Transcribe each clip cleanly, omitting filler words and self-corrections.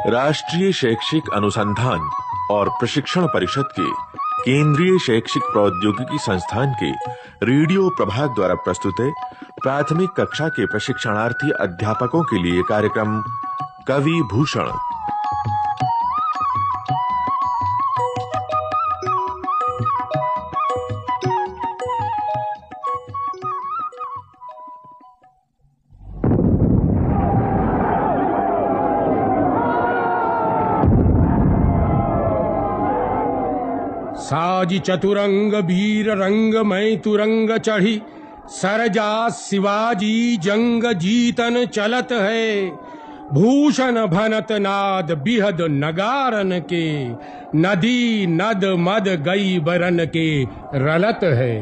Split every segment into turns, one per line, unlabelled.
राष्ट्रीय शैक्षिक अनुसंधान और प्रशिक्षण परिषद के केंद्रीय शैक्षिक प्रौद्योगिकी संस्थान के रेडियो प्रभाग द्वारा प्रस्तुत है प्राथमिक कक्षा के प्रशिक्षणार्थी अध्यापकों के लिए कार्यक्रम कवि भूषण।
साजी चतुरंग वीर रंग मैं तुरंग चढ़ी सरजा शिवाजी जंग जीतन चलत है भूषण भनत नाद बिहद नगारन के नदी नद मद गई बरन के रलत है।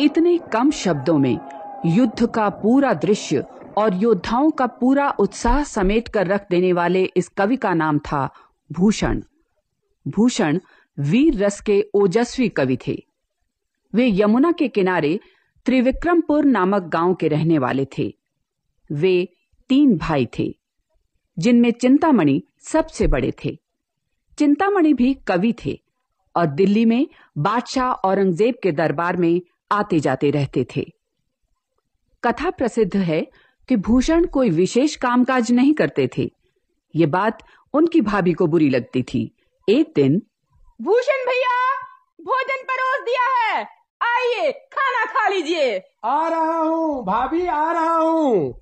इतने कम शब्दों में युद्ध का पूरा दृश्य और योद्धाओं का पूरा उत्साह समेट कर रख देने वाले इस कवि का नाम था भूषण। भूषण वीर रस के ओजस्वी कवि थे। वे यमुना के किनारे त्रिविक्रमपुर नामक गांव के रहने वाले थे। वे 3 भाई थे, जिनमें चिंतामणि सबसे बड़े थे। चिंतामणि भी कवि थे और दिल्ली में बादशाह औरंगजेब के दरबार में आते जाते रहते थे। कथा प्रसिद्ध है कि भूषण कोई विशेष कामकाज नहीं करते थे। ये बात उनकी भाभी को बुरी लगती थी। एक दिन,
भूषण भैया, भोजन परोस दिया है, आइए खाना खा लीजिए।
आ रहा हूँ भाभी, आ रहा हूँ।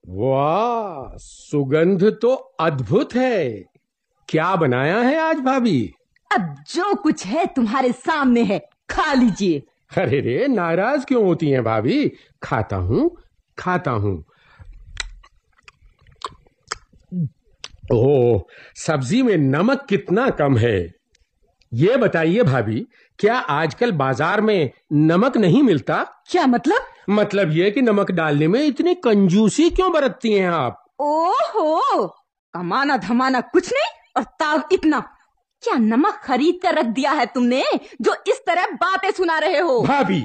वाह, सुगंध तो अद्भुत है। क्या बनाया है आज भाभी?
अब जो कुछ है तुम्हारे सामने है, खा लीजिए।
अरे रे, नाराज क्यों होती हैं भाभी? खाता हूँ, खाता हूँ। ओह, सब्जी में नमक कितना कम है। ये बताइए भाभी, क्या आजकल बाजार में नमक नहीं मिलता?
क्या मतलब?
मतलब ये कि नमक डालने में इतनी कंजूसी क्यों बरतती हैं आप?
ओहो, कमाना धमाना कुछ नहीं और ताव इतना। क्या नमक खरीद कर रख दिया है तुमने, जो इस तरह बातें सुना रहे हो?
भाभी,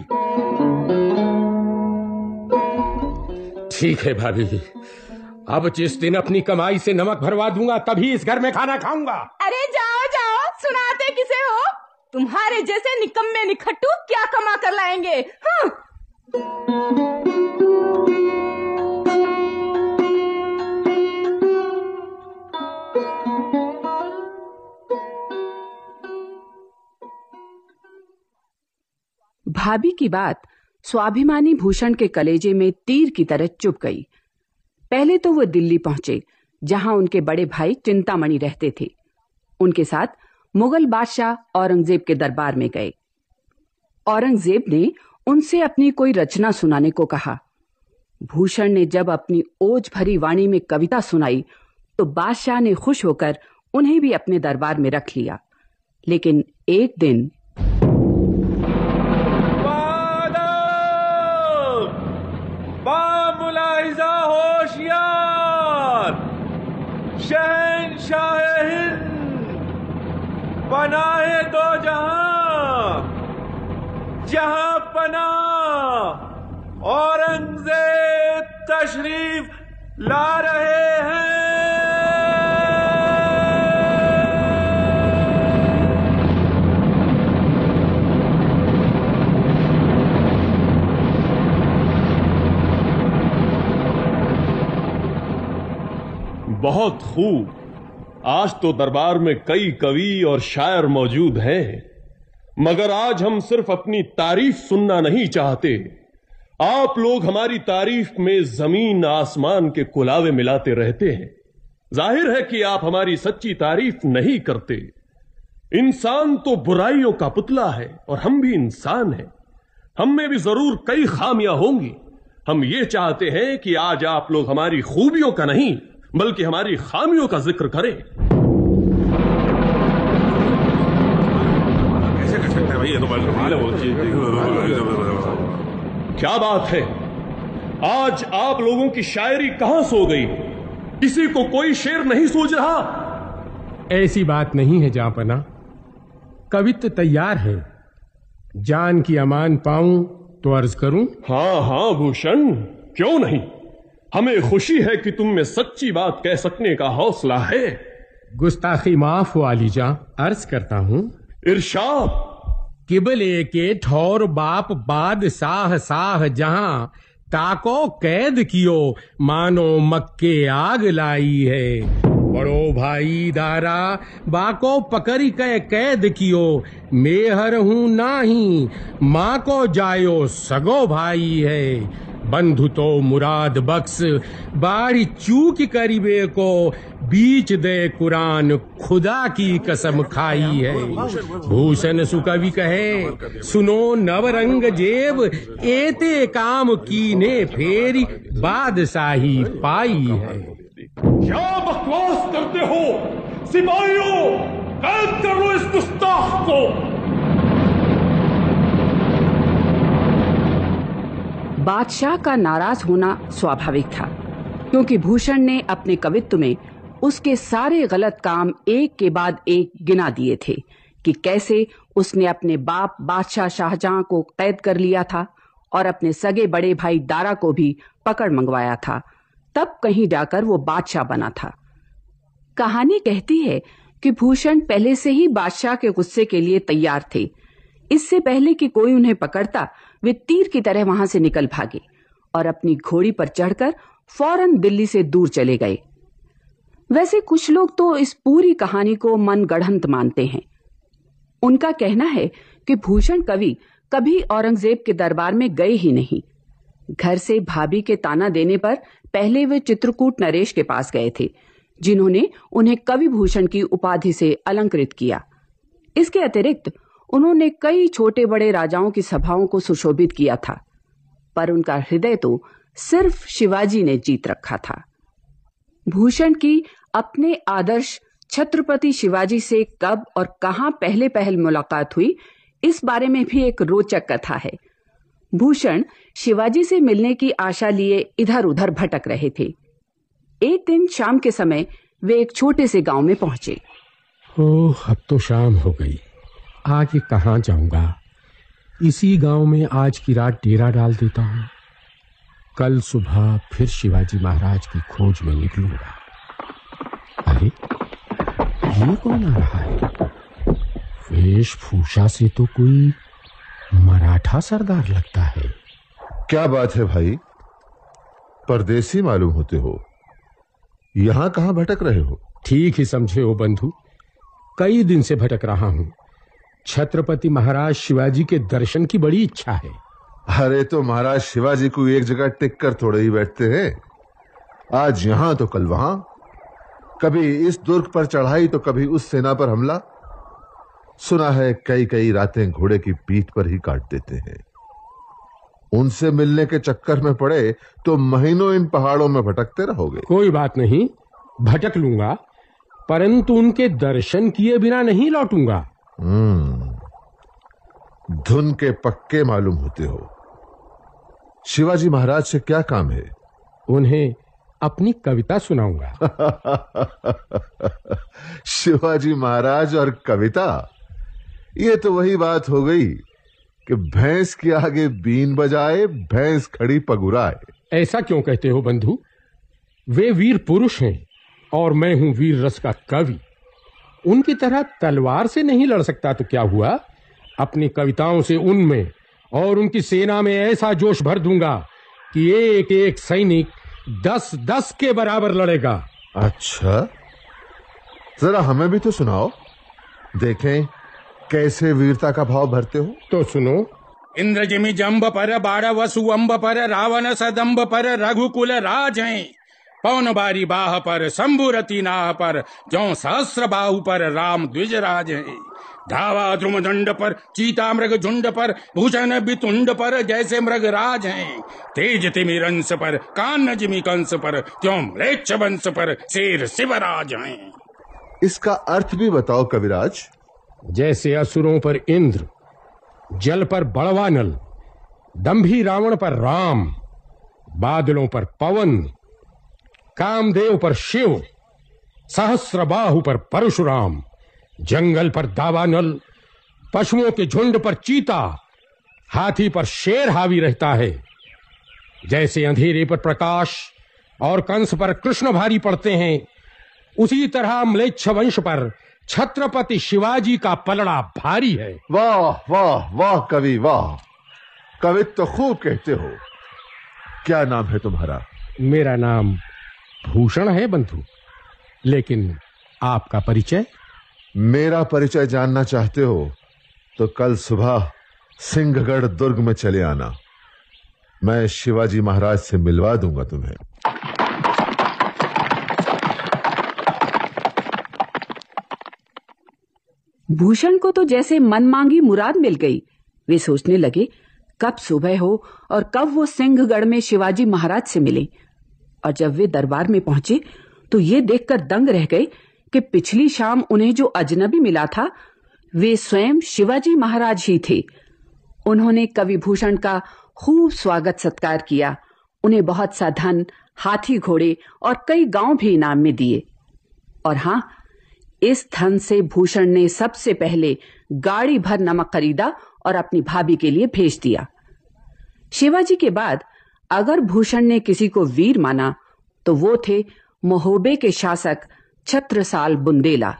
ठीक है भाभी, अब जिस दिन अपनी कमाई से नमक भरवा दूंगा तभी इस घर में खाना खाऊंगा।
अरे जाओ जाओ, सुनाते किसे हो? तुम्हारे जैसे निकम्मे निखट्टू क्या कमा कर लाएंगे? हाँ।
भाभी की बात स्वाभिमानी भूषण के कलेजे में तीर की तरह चुभ गई। पहले तो वो दिल्ली पहुंचे, जहां उनके बड़े भाई चिंतामणि रहते थे। उनके साथ मुगल बादशाह औरंगजेब के दरबार में गए। औरंगजेब ने उनसे अपनी कोई रचना सुनाने को कहा। भूषण ने जब अपनी ओज भरी वाणी में कविता सुनाई तो बादशाह ने खुश होकर उन्हें भी अपने दरबार में रख लिया। लेकिन एक दिन,
शहंशाह हिंद पनाहे दो जहां, जहां पनाह औरंगजेब तशरीफ ला रहे हैं।
बहुत खूब। आज तो दरबार में कई कवि और शायर मौजूद हैं, मगर आज हम सिर्फ अपनी तारीफ सुनना नहीं चाहते। आप लोग हमारी तारीफ में जमीन आसमान के कुलावे मिलाते रहते हैं। जाहिर है कि आप हमारी सच्ची तारीफ नहीं करते। इंसान तो बुराइयों का पुतला है और हम भी इंसान हैं। हम में भी जरूर कई खामियां होंगी। हम ये चाहते हैं कि आज आप लोग हमारी खूबियों का नहीं बल्कि हमारी खामियों का जिक्र करें।
कैसे कर सकते हैं भाई, ये तो
क्या बात है, आज आप लोगों की शायरी कहां सो गई? किसी को कोई शेर नहीं सूझ रहा?
ऐसी बात नहीं है जापना, कवित्व तैयार है। जान की अमान पाऊं तो अर्ज करूं?
हाँ हाँ भूषण, क्यों नहीं। हमें खुशी है कि तुम में सच्ची बात कह सकने का हौसला है।
गुस्ताखी माफ हो आलीजा, अर्ज करता हूँ।
इरशाद।
किबले के ठौर बाप बादशाह शाह जहां ताको कैद कियो मानो मक्के आग लाई है। बड़ो भाई दारा बाको पकड़ी के कैद कियो मेहर हूं नाही माँ को जायो सगो भाई है। बंधु तो मुराद बख्श बाड़ी चूक करीबे को बीच दे कुरान खुदा की कसम खाई है। भूषण सुकवि कहे सुनो नवरंग जेब एते काम कीने फेरी बादशाही पाई है।
क्या बकवास करते हो सिपाहियों, कैद कर लो इस गुस्ताख को।
बादशाह का नाराज होना स्वाभाविक था, क्योंकि भूषण ने अपने कवित्व में उसके सारे गलत काम एक के बाद एक गिना दिए थे कि कैसे उसने अपने बाप बादशाह शाहजहां को कैद कर लिया था और अपने सगे बड़े भाई दारा को भी पकड़ मंगवाया था, तब कहीं जाकर वो बादशाह बना था। कहानी कहती है कि भूषण पहले से ही बादशाह के गुस्से के लिए तैयार थे। इससे पहले कि कोई उन्हें पकड़ता, वे तीर की तरह वहां से निकल भागे और अपनी घोड़ी पर चढ़कर फौरन दिल्ली से दूर चले गए। वैसे कुछ लोग तो इस पूरी कहानी को मनगढ़ंत मानते हैं। उनका कहना है कि भूषण कवि कभी औरंगजेब के दरबार में गए ही नहीं। घर से भाभी के ताना देने पर पहले वे चित्रकूट नरेश के पास गए थे, जिन्होंने उन्हें कवि भूषण की उपाधि से अलंकृत किया। इसके अतिरिक्त उन्होंने कई छोटे बड़े राजाओं की सभाओं को सुशोभित किया था, पर उनका हृदय तो सिर्फ शिवाजी ने जीत रखा था। भूषण की अपने आदर्श छत्रपति शिवाजी से कब और कहां पहले पहल मुलाकात हुई, इस बारे में भी एक रोचक कथा है। भूषण शिवाजी से मिलने की आशा लिए इधर उधर भटक रहे थे। एक दिन शाम के समय वे एक छोटे से गांव में पहुंचे।
ओह, अब तो शाम हो गई, आगे कहाँ जाऊंगा। इसी गांव में आज की रात डेरा डाल देता हूँ। कल सुबह फिर शिवाजी महाराज की खोज में निकलूंगा। अरे, ये कौन आ रहा है? वेशभूषा से तो कोई मराठा सरदार लगता है।
क्या बात है भाई, परदेसी मालूम होते हो, यहां कहां भटक रहे हो?
ठीक ही समझे हो बंधु, कई दिन से भटक रहा हूं। छत्रपति महाराज शिवाजी के दर्शन की बड़ी इच्छा है।
अरे तो महाराज शिवाजी को एक जगह टिक कर थोड़े ही बैठते हैं। आज यहां तो कल वहां, कभी इस दुर्ग पर चढ़ाई तो कभी उस सेना पर हमला। सुना है कई कई रातें घोड़े की पीठ पर ही काट देते हैं। उनसे मिलने के चक्कर में पड़े तो महीनों इन पहाड़ों में भटकते रहोगे।
कोई बात नहीं, भटक लूंगा, परंतु उनके दर्शन किए बिना नहीं लौटूंगा।
धुन के पक्के मालूम होते हो। शिवाजी महाराज से क्या काम है?
उन्हें अपनी कविता सुनाऊंगा।
शिवाजी महाराज और कविता, ये तो वही बात हो गई कि भैंस के आगे बीन बजाए भैंस खड़ी पगुराए।
ऐसा क्यों कहते हो बंधु? वे वीर पुरुष हैं और मैं हूं वीर रस का कवि। उनकी तरह तलवार से नहीं लड़ सकता तो क्या हुआ, अपनी कविताओं से उनमें और उनकी सेना में ऐसा जोश भर दूंगा कि एक एक सैनिक 10-10 के बराबर लड़ेगा।
अच्छा, जरा हमें भी तो सुनाओ, देखें कैसे वीरता का भाव भरते हो।
तो सुनो।
इंद्रजिमि जंब पर बाड़ वसु अम्ब पर रावण सदम्ब पर रघुकुल राज हैं। पवन बारी बाह पर शंभुरति नाह पर जौ सहस्र बाहु पर राम द्विजराज हैं। धावा द्रुम दंड पर चीता मृग झुंड पर भूषण बितुंड पर जैसे मृग राज हैं। तेज तिमि रंस पर कान जिमि कंस पर त्यों म्लेच्छ वंश पर शेर शिवराज हैं।
इसका अर्थ भी बताओ कविराज।
जैसे असुरों पर इंद्र, जल पर बड़वा नल, दंभी रावण पर राम, बादलों पर पवन, कामदेव पर शिव, सहस्र बाहु पर परशुराम, जंगल पर दावानल, पशुओं के झुंड पर चीता, हाथी पर शेर हावी रहता है। जैसे अंधेरे पर प्रकाश, और कंस पर कृष्ण भारी पड़ते हैं, उसी तरह म्लेच्छ वंश पर छत्रपति शिवाजी का पलड़ा भारी है।
वाह वाह वाह कवि वाह, कवित्व तो खूब कहते हो। क्या नाम है तुम्हारा?
मेरा नाम भूषण है बंधु, लेकिन आपका परिचय?
मेरा परिचय जानना चाहते हो तो कल सुबह सिंहगढ़ दुर्ग में चले आना, मैं शिवाजी महाराज से मिलवा दूंगा तुम्हें।
भूषण को तो जैसे मनमांगी मुराद मिल गई। वे सोचने लगे कब सुबह हो और कब वो सिंहगढ़ में शिवाजी महाराज से मिले। और जब वे दरबार में पहुंचे तो ये देखकर दंग रह गए कि पिछली शाम उन्हें जो अजनबी मिला था वे स्वयं शिवाजी महाराज ही थे। उन्होंने कवि भूषण का खूब स्वागत सत्कार किया, उन्हें बहुत सा धन, हाथी घोड़े और कई गांव भी इनाम में दिए। और हां, इस धन से भूषण ने सबसे पहले गाड़ी भर नमक खरीदा और अपनी भाभी के लिए भेज दिया। शिवाजी के बाद अगर भूषण ने किसी को वीर माना तो वो थे महोबे के शासक छत्रसाल बुंदेला।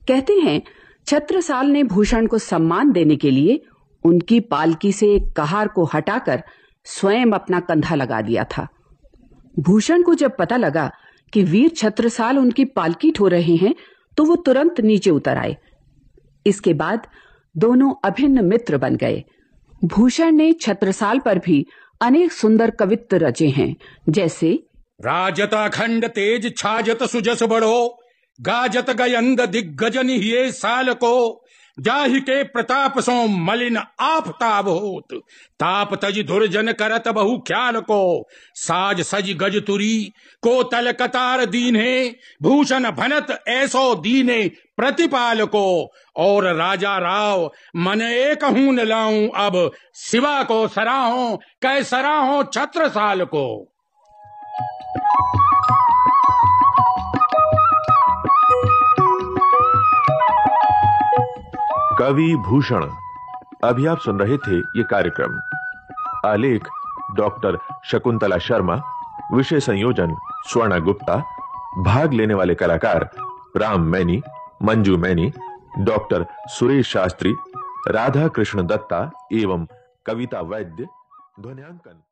कहते हैं छत्रसाल ने भूषण को सम्मान देने के लिए उनकी पालकी से एक कहार को हटाकर स्वयं अपना कंधा लगा दिया था। भूषण को जब पता लगा कि वीर छत्रसाल उनकी पालकी ठो रहे हैं तो वो तुरंत नीचे उतर आए। इसके बाद दोनों अभिन्न मित्र बन गए। भूषण ने छत्रसाल पर भी अनेक सुंदर कवित्व रचे हैं, जैसे
राजत अखंड तेज छाजत सुजस बढ़ो, गाजत गयंद दिग्गजन हिये साल को, जाहि के प्रताप सो मलिन आफताब होत, ताप तज दुर्जन करत बहु ख्याल को, साज सज गज तुरी को तल कतार दीन्हे, भूषण भनत ऐसो दीने प्रतिपाल को, और राजा राव मन एक हूं न लाऊं अब, सिवा को सराहों कै सराहों छत्रसाल को।
कवि भूषण। अभी आप सुन रहे थे ये कार्यक्रम। आलेख डॉक्टर शकुंतला शर्मा, विषय संयोजन स्वर्णा गुप्ता, भाग लेने वाले कलाकार राम मैनी, मंजू मैनी, डॉक्टर सुरेश शास्त्री, राधा कृष्ण दत्ता एवं कविता वैद्य। ध्वन्यांकन